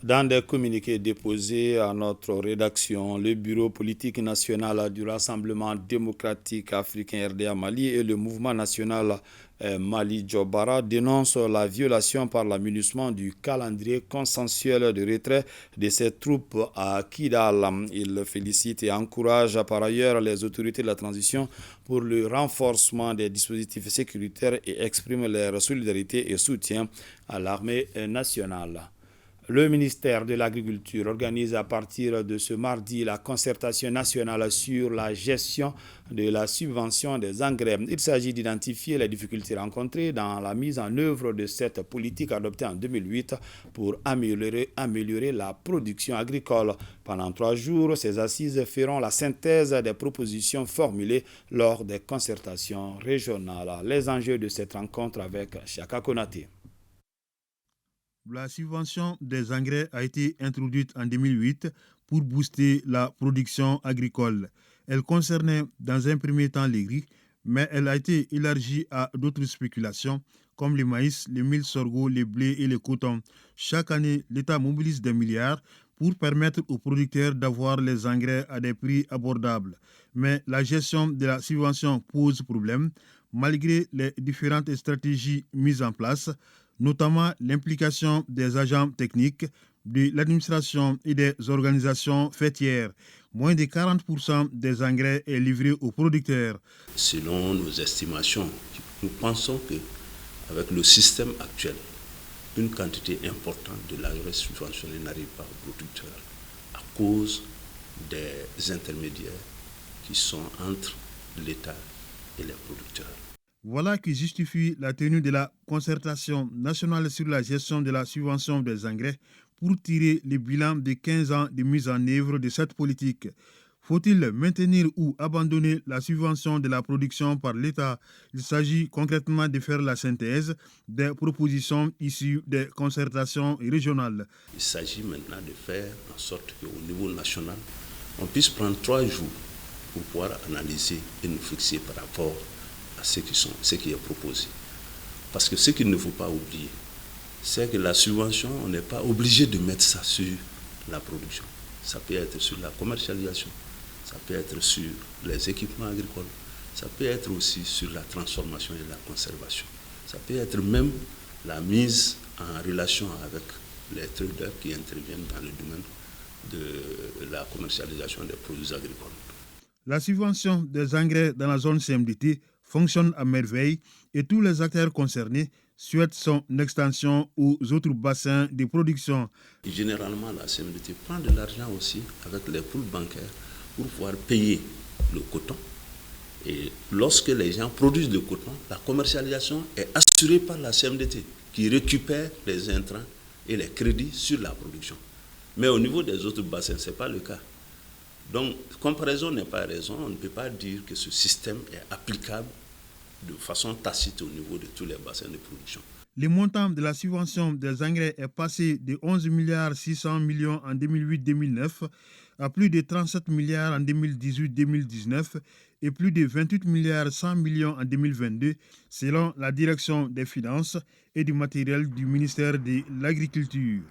Dans des communiqués déposés à notre rédaction, le Bureau politique national du Rassemblement démocratique africain RDA Mali et le Mouvement national Mali Djobara dénoncent la violation par l'aménagement du calendrier consensuel de retrait de ces troupes à Kidal. Ils félicitent et encouragent par ailleurs les autorités de la transition pour le renforcement des dispositifs sécuritaires et expriment leur solidarité et soutien à l'armée nationale. Le ministère de l'Agriculture organise à partir de ce mardi la concertation nationale sur la gestion de la subvention des engrais. Il s'agit d'identifier les difficultés rencontrées dans la mise en œuvre de cette politique adoptée en 2008 pour améliorer la production agricole. Pendant 3 jours, ces assises feront la synthèse des propositions formulées lors des concertations régionales. Les enjeux de cette rencontre avec Chaka Konaté. La subvention des engrais a été introduite en 2008 pour booster la production agricole. Elle concernait dans un premier temps les riz, mais elle a été élargie à d'autres spéculations comme le maïs, le mil sorgho, le blé et le coton. Chaque année, l'État mobilise des milliards pour permettre aux producteurs d'avoir les engrais à des prix abordables. Mais la gestion de la subvention pose problème malgré les différentes stratégies mises en place, notamment l'implication des agents techniques, de l'administration et des organisations fêtières. Moins de 40% des engrais est livré aux producteurs. Selon nos estimations, nous pensons qu'avec le système actuel, une quantité importante de l'engrais subventionné n'arrive pas aux producteurs à cause des intermédiaires qui sont entre l'État et les producteurs. Voilà qui justifie la tenue de la concertation nationale sur la gestion de la subvention des engrais pour tirer le bilan de 15 ans de mise en œuvre de cette politique. Faut-il maintenir ou abandonner la subvention de la production par l'État? Il s'agit concrètement de faire la synthèse des propositions issues des concertations régionales. Il s'agit maintenant de faire en sorte qu'au niveau national, on puisse prendre 3 jours pour pouvoir analyser et nous fixer par rapport à ce qui est proposé. Parce que ce qu'il ne faut pas oublier, c'est que la subvention, on n'est pas obligé de mettre ça sur la production. Ça peut être sur la commercialisation, ça peut être sur les équipements agricoles, ça peut être aussi sur la transformation et la conservation. Ça peut être même la mise en relation avec les traders qui interviennent dans le domaine de la commercialisation des produits agricoles. La subvention des engrais dans la zone CMDT fonctionne à merveille et tous les acteurs concernés souhaitent son extension aux autres bassins de production. Généralement, la CMDT prend de l'argent aussi avec les pools bancaires pour pouvoir payer le coton. Et lorsque les gens produisent le coton, la commercialisation est assurée par la CMDT qui récupère les intrants et les crédits sur la production. Mais au niveau des autres bassins, ce n'est pas le cas. Donc, comparaison n'est pas raison. On ne peut pas dire que ce système est applicable de façon tacite au niveau de tous les bassins de production. Le montant de la subvention des engrais est passé de 11 milliards 600 millions en 2008-2009 à plus de 37 milliards en 2018-2019 et plus de 28 milliards 100 millions en 2022, selon la direction des finances et du matériel du ministère de l'Agriculture.